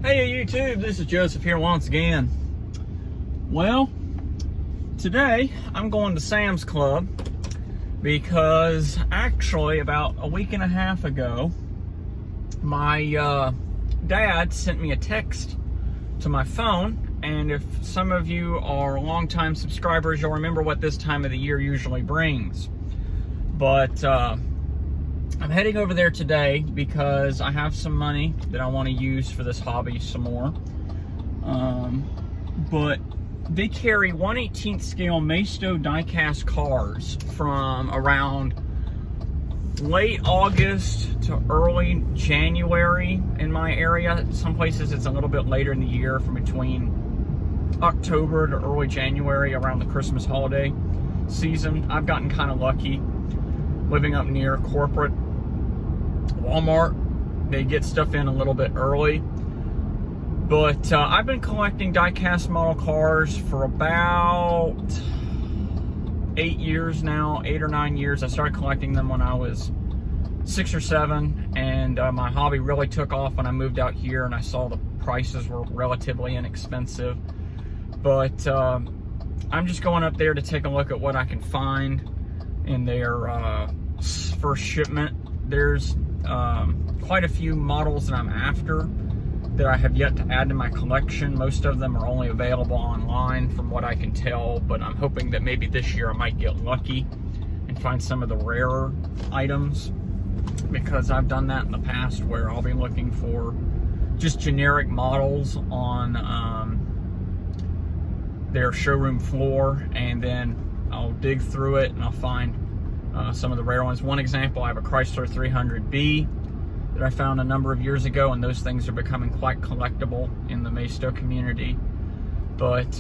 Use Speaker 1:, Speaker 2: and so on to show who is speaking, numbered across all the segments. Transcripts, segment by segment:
Speaker 1: Hey YouTube, this is Joseph here once again. Well, today I'm going to Sam's Club because actually about a week and a half ago, my dad sent me a text to my phone, and if some of you are longtime subscribers, you'll remember what this time of the year usually brings. But I'm heading over there today because I have some money that I want to use for this hobby some more. But they carry 1/18 scale Maisto die-cast cars from around late August to early January in my area. Some places it's a little bit later in the year, from between October to early January, around the Christmas holiday season. I've gotten kind of lucky living up near corporate Walmart. They get stuff in a little bit early. But I've been collecting die-cast model cars for about 8 years now, 8 or 9 years. I started collecting them when I was 6 or 7, and my hobby really took off when I moved out here and I saw the prices were relatively inexpensive. But I'm just going up there to take a look at what I can find in their first shipment. There's quite a few models that I'm after that I have yet to add to my collection. Most of them are only available online from what I can tell, but I'm hoping that maybe this year I might get lucky and find some of the rarer items, because I've done that in the past where I'll be looking for just generic models on their showroom floor, and then I'll dig through it and I'll find some of the rare ones. One example, I have a Chrysler 300B that I found a number of years ago, and those things are becoming quite collectible in the Maisto community. But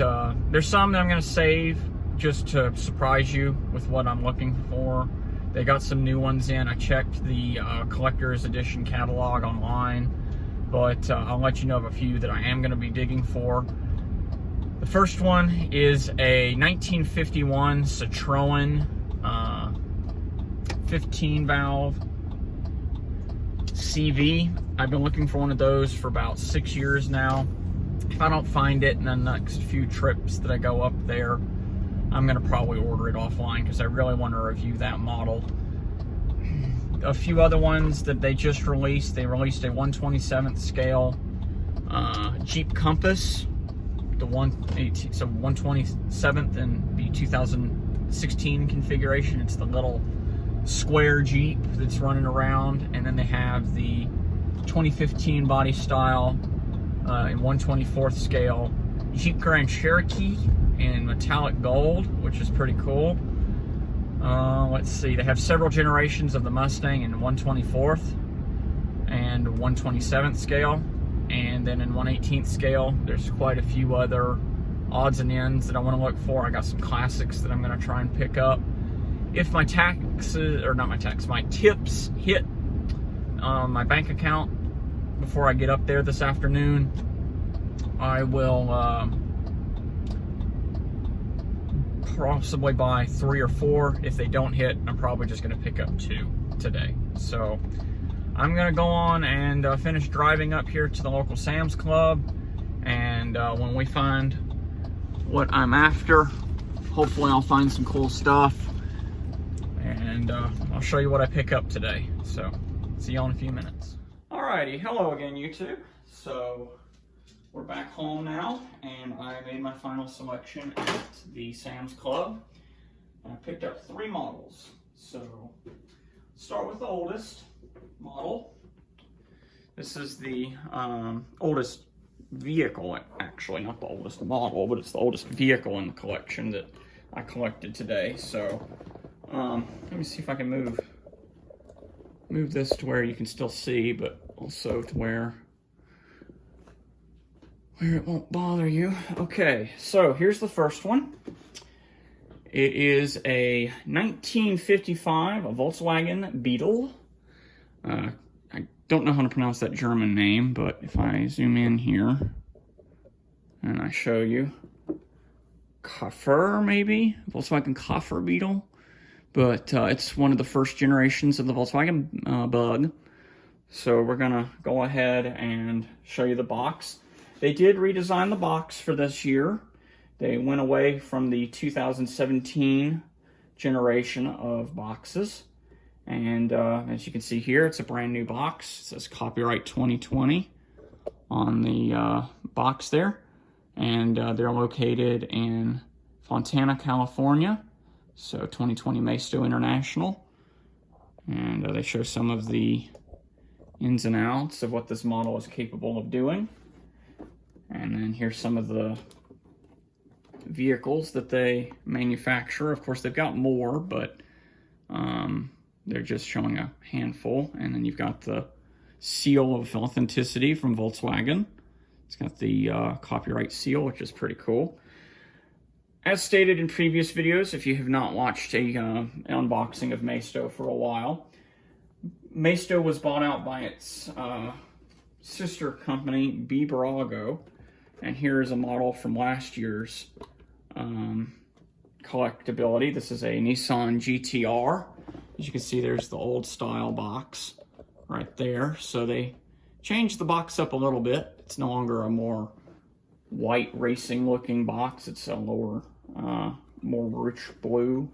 Speaker 1: there's some that I'm going to save just to surprise you with what I'm looking for. They got some new ones in. I checked the collector's edition catalog online, but I'll let you know of a few that I am going to be digging for. The first one is a 1951 Citroen 15 valve CV. I've been looking for one of those for about 6 years now. If I don't find it in the next few trips that I go up there, I'm going to probably order it offline because I really want to review that model. A few other ones that they just released. They released a 1/27th scale Jeep Compass, the 1/27th in the 2016 configuration. It's the little square Jeep that's running around, and then they have the 2015 body style in 1/24th scale Jeep Grand Cherokee in metallic gold, which is pretty cool. Let's see, they have several generations of the Mustang in 1/24th and 1/27th scale, and then in 1/18th scale there's quite a few other odds and ends that I want to look for. I got some classics that I'm going to try and pick up. If my taxes, or not my tax, my tips hit my bank account before I get up there this afternoon, I will possibly buy 3 or 4. If they don't hit, I'm probably just going to pick up 2 today. So I'm going to go on and finish driving up here to the local Sam's Club, and when we find what I'm after, hopefully I'll find some cool stuff, and I'll show you what I pick up today. So see you all in a few minutes. Alrighty, hello again YouTube. So we're back home now, and I made my final selection at the Sam's Club, and I picked up 3 models. So start with the oldest model. This is the oldest vehicle, actually, not the oldest model, but it's the oldest vehicle in the collection that I collected today. So let me see if I can move this to where you can still see, but also to where it won't bother you. Okay, so here's the first one. It is a 1955 Volkswagen Beetle. I don't know how to pronounce that German name, but if I zoom in here and I show you, Koffer, maybe? Volkswagen Koffer Beetle. But it's one of the first generations of the Volkswagen Bug. So we're gonna go ahead and show you the box. They did redesign the box for this year. They went away from the 2017 generation of boxes. And as you can see here, it's a brand new box. It says copyright 2020 on the box there. And they're located in Fontana, California. So 2020 Maisto International. And they show some of the ins and outs of what this model is capable of doing. And then here's some of the vehicles that they manufacture. Of course, they've got more, but they're just showing a handful. And then you've got the seal of authenticity from Volkswagen. It's got the copyright seal, which is pretty cool. As stated in previous videos, if you have not watched an unboxing of Maisto for a while, Maisto was bought out by its sister company, Bugatti, and here is a model from last year's collectability. This is a Nissan Gt-R. As you can see, there's the old style box right there. So they changed the box up a little bit. It's no longer a more white racing looking box. It's a lower, more rich blue.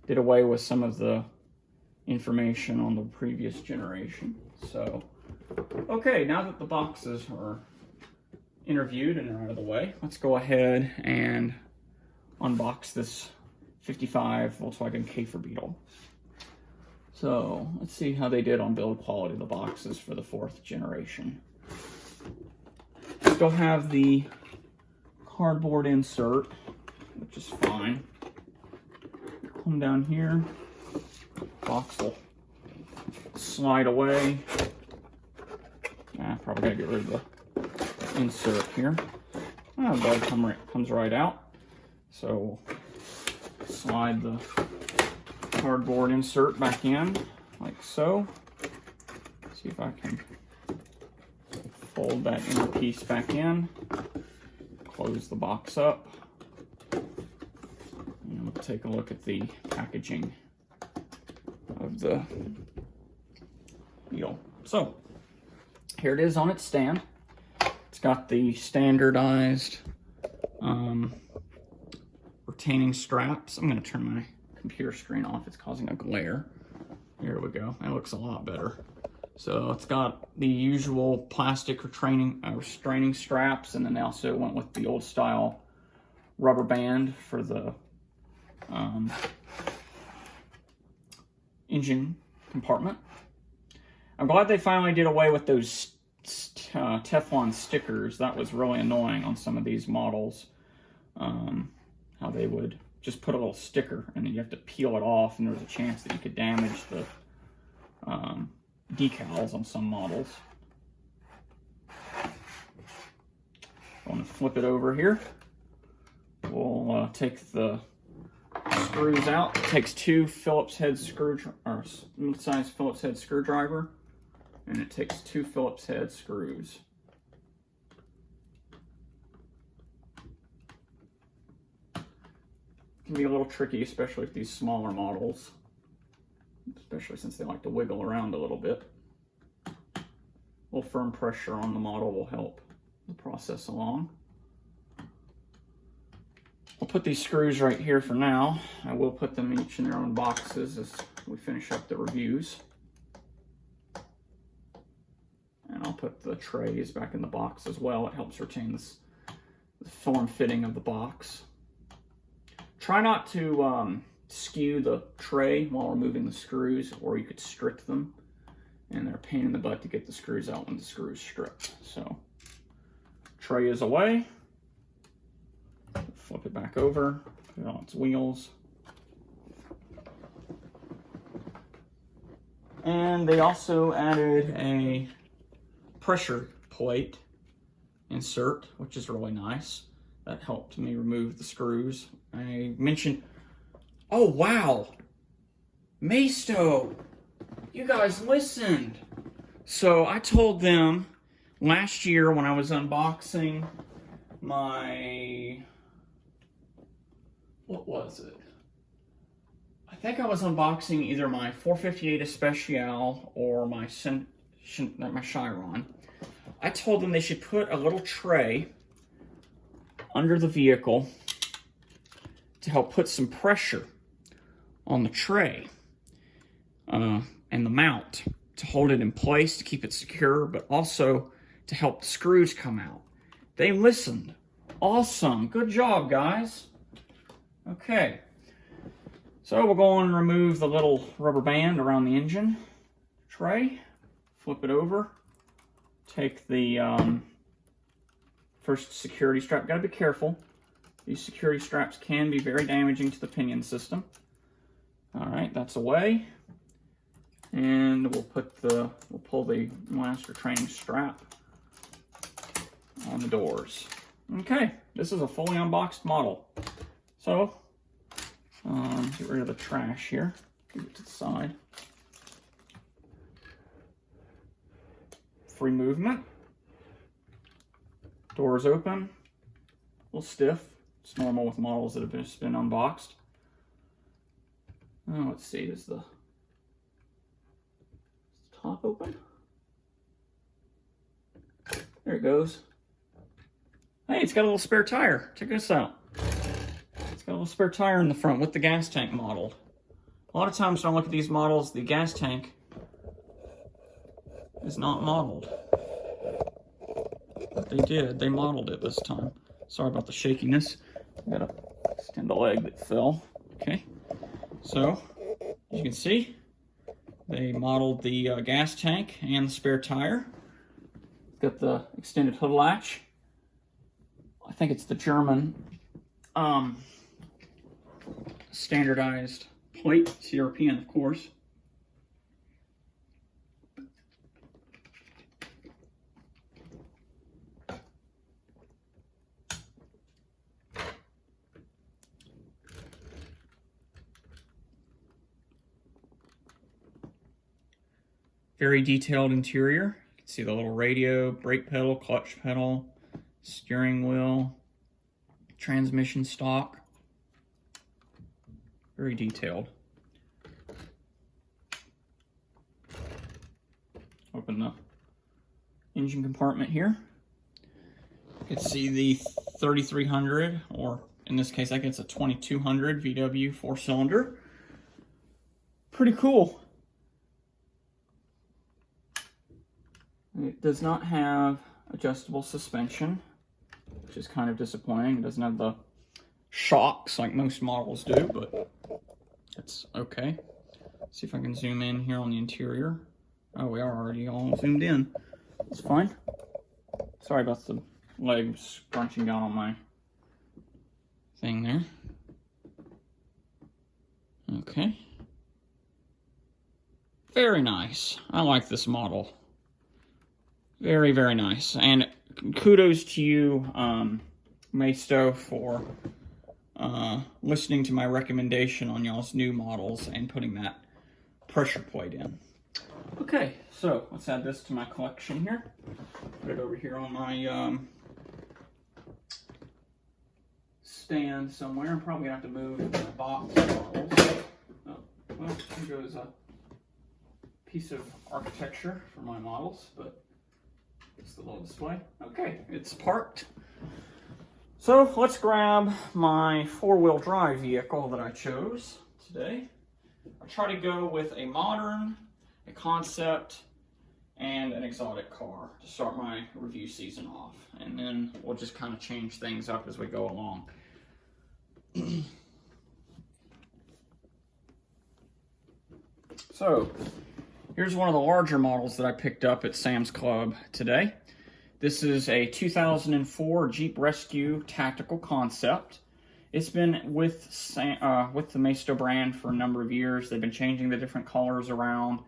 Speaker 1: Did away with some of the information on the previous generation. So, okay, now that the boxes are interviewed and are out of the way, let's go ahead and unbox this 55 Volkswagen Beetle. So let's see how they did on build quality of the boxes for the 4th generation. Still have the cardboard insert, which is fine. Come down here, box will slide away. Probably gotta get rid of the insert here. The bud comes right out. So slide the cardboard insert back in, like so. See if I can fold that inner piece back in. Close the box up. And we'll take a look at the packaging of the Beetle. So here it is on its stand. It's got the standardized retaining straps. I'm going to turn my computer screen off. It's causing a glare. Here we go. That looks a lot better. So it's got the usual plastic restraining straps, and then they also went with the old style rubber band for the engine compartment. I'm glad they finally did away with those Teflon stickers. That was really annoying on some of these models. How they would just put a little sticker and then you have to peel it off, and there was a chance that you could damage the decals on some models. I'm going to flip it over here. We'll take the screws out. It takes two Phillips head mid-sized Phillips head screwdriver, and it takes two Phillips head screws. Can be a little tricky, especially with these smaller models, especially since they like to wiggle around a little bit. A little firm pressure on the model will help the process along. I'll put these screws right here for now. I will put them each in their own boxes as we finish up the reviews. And I'll put the trays back in the box as well. It helps retain the form fitting of the box. Try not to skew the tray while removing the screws, or you could strip them, and they're a pain in the butt to get the screws out when the screw is stripped. So, tray is away. Flip it back over, put it on its wheels. And they also added a pressure plate insert, which is really nice. That helped me remove the screws. I mentioned, oh wow, Maisto, you guys listened. So I told them last year when I was unboxing my, what was it? I think I was unboxing either my 458 Especial or my my Chiron. I told them they should put a little tray under the vehicle to help put some pressure on the tray and the mount to hold it in place, to keep it secure, but also to help the screws come out. They listened. Awesome. Good job, guys. Okay. So we'll go and remove the little rubber band around the engine tray. Flip it over. Take the first security strap. Got to be careful. These security straps can be very damaging to the pinion system. All right, that's away. And we'll pull the master training strap on the doors. Okay, this is a fully unboxed model. So, get rid of the trash here. Keep it to the side. Free movement. Doors open. A little stiff. It's normal with models that have just been unboxed. Oh, let's see, is the top open? There it goes. Hey, it's got a little spare tire. Check this out. It's got a little spare tire in the front with the gas tank modeled. A lot of times when I look at these models, the gas tank is not modeled. But they did. They modeled it this time. Sorry about the shakiness. I gotta extend the leg that fell. Okay. So, as you can see, they modeled the gas tank and the spare tire. Got the extended hood latch. I think it's the German standardized plate. It's European, of course. Very detailed interior. You can see the little radio, brake pedal, clutch pedal, steering wheel, transmission stock. Very detailed. Open the engine compartment here. You can see the 3300, or in this case I guess a 2200 VW 4-cylinder. Pretty cool. It does not have adjustable suspension, which is kind of disappointing. It doesn't have the shocks like most models do, but it's okay. Let's see if I can zoom in here on the interior. Oh, we are already all zoomed in. It's fine. Sorry about the legs crunching down on my thing there. Okay. Very nice. I like this model. Very, very nice. And kudos to you, Maisto, for listening to my recommendation on y'all's new models and putting that pressure plate in. Okay, so let's add this to my collection here. Put it over here on my stand somewhere. I'm probably gonna have to move the box of models. Oh, well, here goes a piece of architecture for my models, but it's the little display. Okay, it's parked. So let's grab my four-wheel drive vehicle that I chose today. I try to go with a modern, a concept, and an exotic car to start my review season off. And then we'll just kind of change things up as we go along. So, here's one of the larger models that I picked up at Sam's Club today. This is a 2004 Jeep Rescue Tactical Concept. It's been with the Maisto brand for a number of years. They've been changing the different colors around,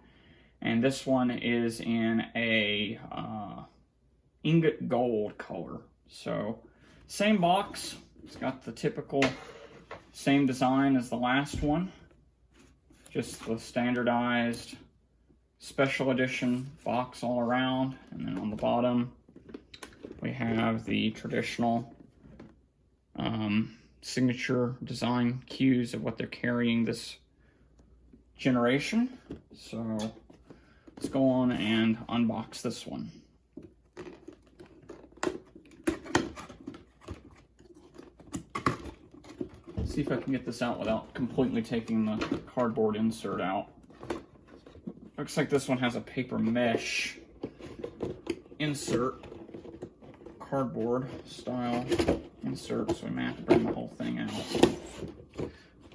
Speaker 1: and this one is in a ingot gold color. So, same box. It's got the typical same design as the last one. Just the standardized special edition box all around, and then on the bottom we have the traditional signature design cues of what they're carrying this generation. So let's go on and unbox this one. Let's see if I can get this out without completely taking the cardboard insert out. Looks like this one has a paper mesh insert, cardboard style insert, so we may have to bring the whole thing out.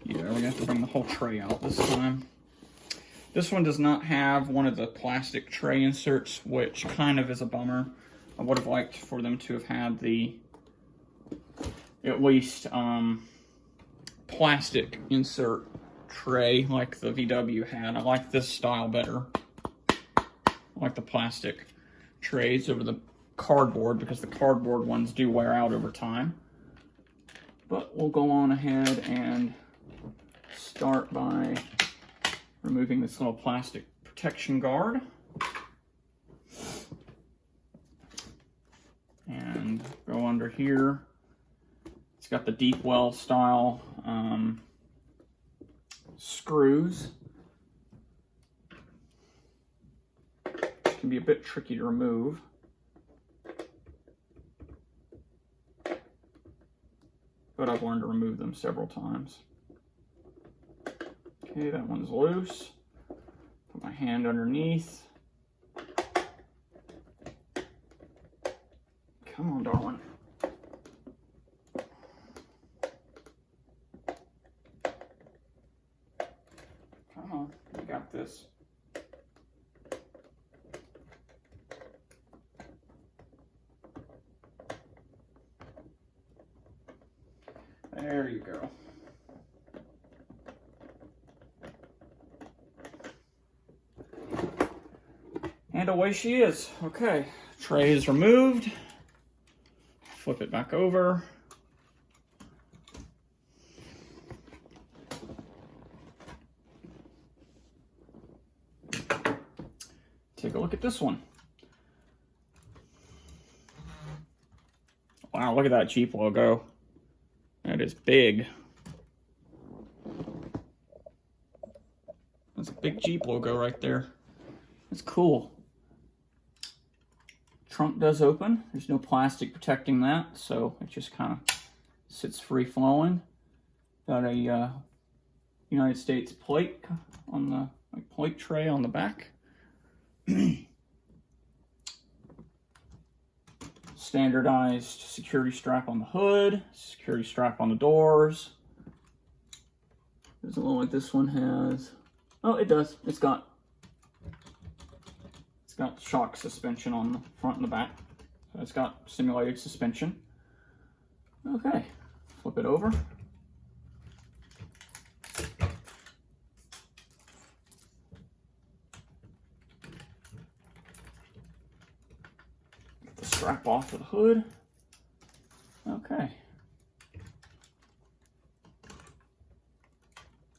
Speaker 1: Yeah, we have to bring the whole tray out this time. This one does not have one of the plastic tray inserts, which kind of is a bummer. I would have liked for them to have had the, at least, plastic insert tray like the VW had. I like this style better. I like the plastic trays over the cardboard because the cardboard ones do wear out over time. But we'll go on ahead and start by removing this little plastic protection guard. And go under here. It's got the deep well style screws. Which can be a bit tricky to remove. But I've learned to remove them several times. Okay, that one's loose. Put my hand underneath. Come on, darling. Come on, you got this. There you go. And away she is. Okay, tray is removed. Flip it back over. Take a look at this one. Wow, look at that Jeep logo. That is big. That's a big Jeep logo right there. That's cool. Trunk does open. There's no plastic protecting that, so it just kind of sits free flowing. Got a United States plate on the plate tray on the back. Standardized security strap on the hood, security strap on the doors. Doesn't look like this one has. Oh, it does. It's got shock suspension on the front and the back. So it's got simulated suspension. Okay, flip it over. Get the strap off of the hood. Okay.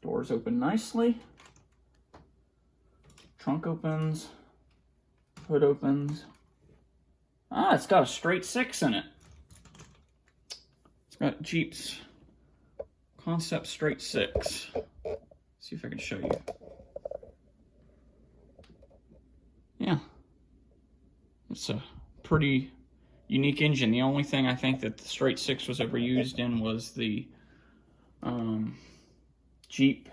Speaker 1: Doors open nicely. Trunk opens. Hood opens. Ah, it's got a straight 6 in it. It's got Jeep's Concept straight 6. See if I can show you. Yeah. It's a pretty unique engine. The only thing I think that the straight 6 was ever used in was the Jeep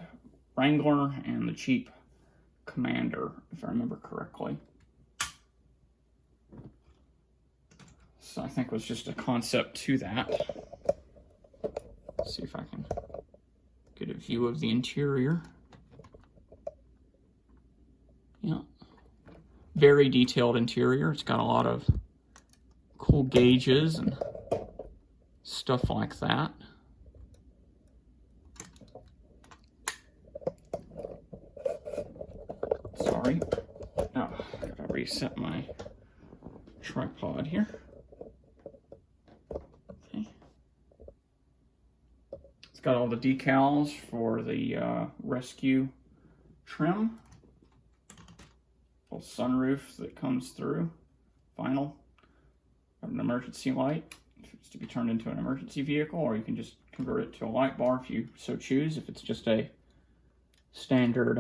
Speaker 1: Wrangler and the Jeep Commander, if I remember correctly. So I think it was just a concept to that. Let's see if I can get a view of the interior. Yeah. Very detailed interior. It's got a lot of cool gauges and stuff like that. Sorry. Oh, I gotta reset my tripod here. It's got all the decals for the rescue trim. Little sunroof that comes through. Vinyl. Got an emergency light if it's to be turned into an emergency vehicle, or you can just convert it to a light bar if you so choose, if it's just a standard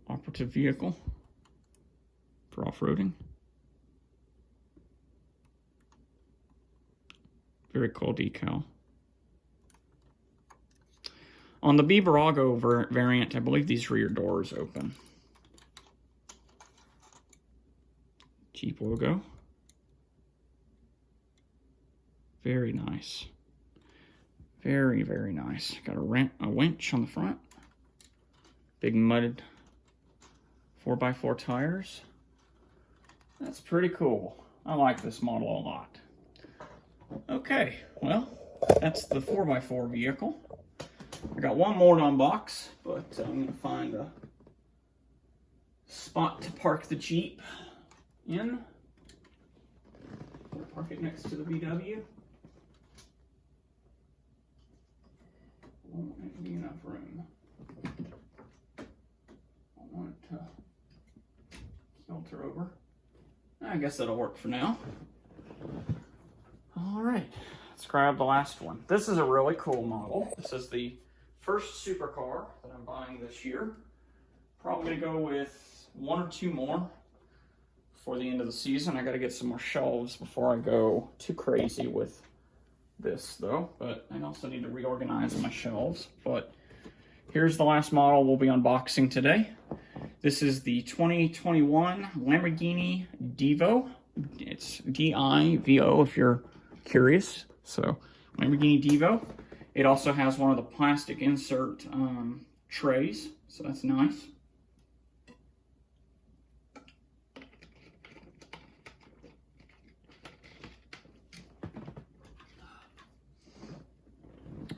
Speaker 1: operative vehicle for off-roading. Very cool decal. On the Bugatti variant, I believe these rear doors open. Jeep logo. Very nice. Very, very nice. Got a winch on the front. Big mudded 4x4 tires. That's pretty cool. I like this model a lot. Okay, well, that's the 4x4 vehicle. I got one more to unbox, but I'm going to find a spot to park the Jeep in. Park it next to the VW. Won't be enough room. I want it to filter over. I guess that'll work for now. All right, let's grab the last one. This is a really cool model. This is the first supercar that I'm buying this year. Probably gonna go with one or two more before the end of the season. I gotta get some more shelves before I go too crazy with this though, but I also need to reorganize my shelves. But here's the last model we'll be unboxing today. This is the 2021 Lamborghini Divo. It's D-I-V-O if you're curious. So Lamborghini Divo. It also has one of the plastic insert trays, so that's nice.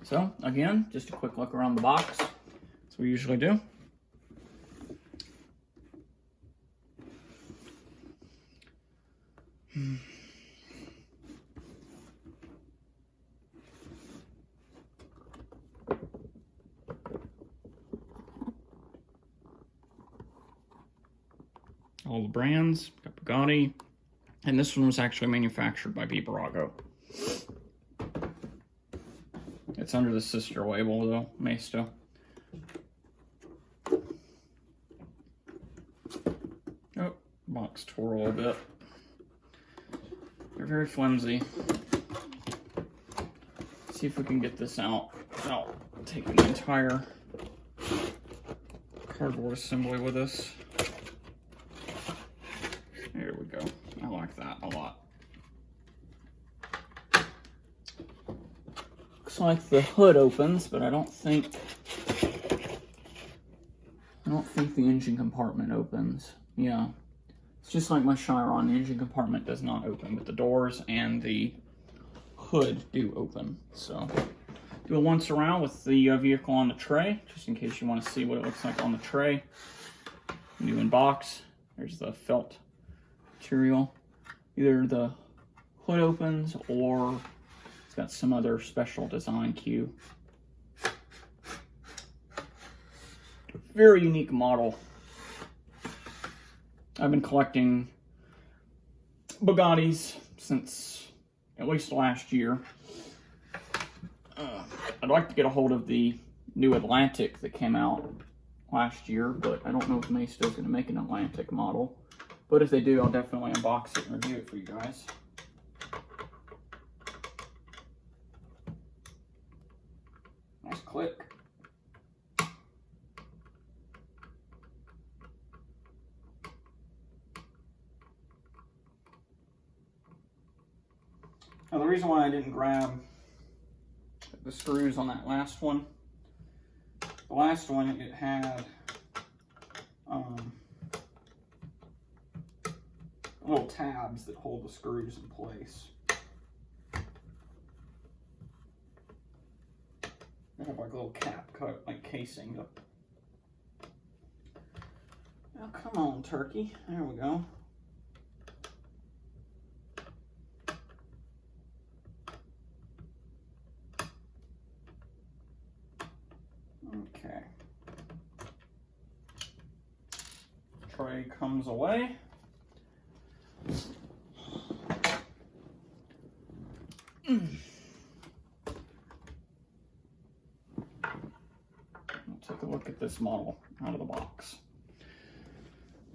Speaker 1: So again, just a quick look around the box. That's what we usually do. All the brands, got Bugatti, and this one was actually manufactured by Bugatti. It's under the sister label though, Maisto. Oh, box tore a little bit. They're very flimsy. Let's see if we can get this out without taking the entire cardboard assembly with us. There we go. I like that a lot. Looks like the hood opens, but I don't think the engine compartment opens. Yeah. It's just like my Chiron. The engine compartment does not open, but the doors and the hood do open. So do a once around with the vehicle on the tray, just in case you want to see what it looks like on the tray. New in box. There's the felt material. Either the hood opens or it's got some other special design cue. Very unique model. I've been collecting Bugattis since at least last year. I'd like to get a hold of the new Atlantic that came out last year, but I don't know if Maisto's going to make an Atlantic model. But if they do, I'll definitely unbox it and review it for you guys. Nice click. Now the reason why I didn't grab the screws on that last one, the last one it had little tabs that hold the screws in place. They have like a little cap cut, like casing. Now come on, turkey. There we go. Okay. Tray comes away. We'll take a look at this model out of the box.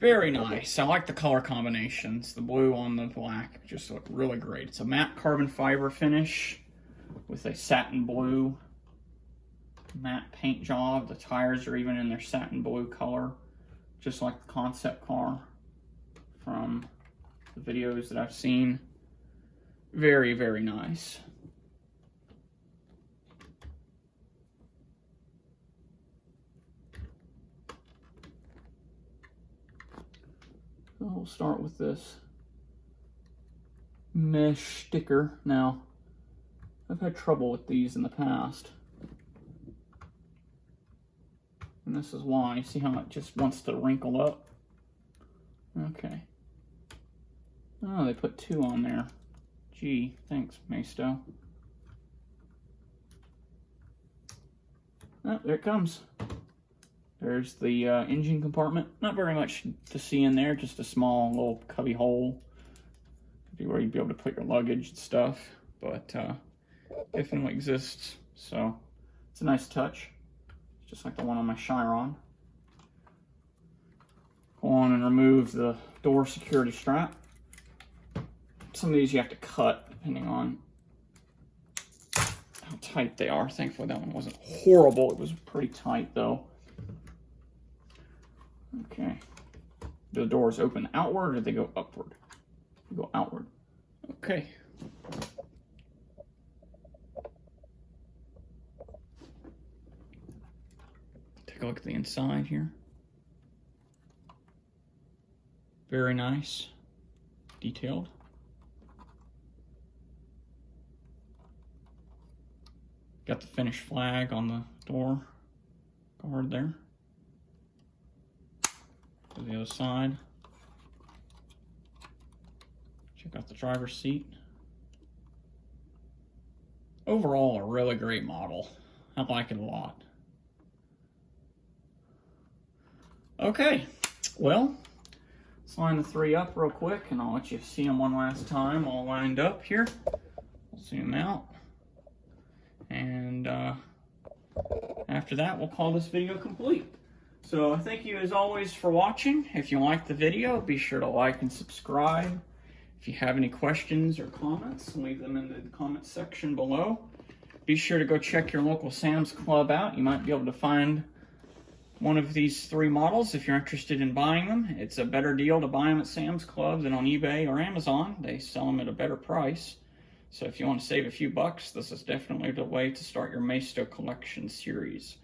Speaker 1: Very nice. I like the color combinations. The blue on the black just look really great. It's a matte carbon fiber finish with a satin blue matte paint job. The tires are even in their satin blue color, just like the concept car from the videos that I've seen. Very, very nice. So we'll start with this mesh sticker. Now, I've had trouble with these in the past. And this is why. See how it just wants to wrinkle up? Okay. Oh, they put 2 on there. Gee, thanks, Maisto. Oh, there it comes. There's the engine compartment. Not very much to see in there, just a small little cubby hole. Could be where you'd be able to put your luggage and stuff, but definitely exists. So it's a nice touch, just like the one on my Chiron. Go on and remove the door security strap. Some of these you have to cut depending on how tight they are. Thankfully that one wasn't horrible. It was pretty tight though. Okay. Do the doors open outward or do they go upward? They go outward. Okay. Take a look at the inside here. Very nice. Detailed. Got the finished flag on the door guard there. To the other side. Check out the driver's seat. Overall, a really great model. I like it a lot. Okay, well, let's line the 3 up real quick and I'll let you see them one last time all lined up here. We'll zoom out. And after that, we'll call this video complete. So thank you as always for watching. If you liked the video, be sure to like and subscribe. If you have any questions or comments, leave them in the comment section below. Be sure to go check your local Sam's Club out. You might be able to find one of these 3 models if you're interested in buying them. It's a better deal to buy them at Sam's Club than on eBay or Amazon. They sell them at a better price. So if you want to save a few bucks, this is definitely the way to start your Maisto collection series.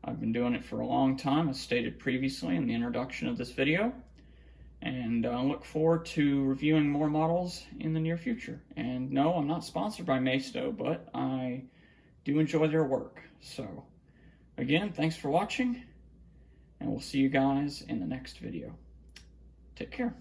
Speaker 1: I've been doing it for a long time, as stated previously in the introduction of this video. And I look forward to reviewing more models in the near future. And no, I'm not sponsored by Maisto, but I do enjoy their work. So again, thanks for watching, and we'll see you guys in the next video. Take care.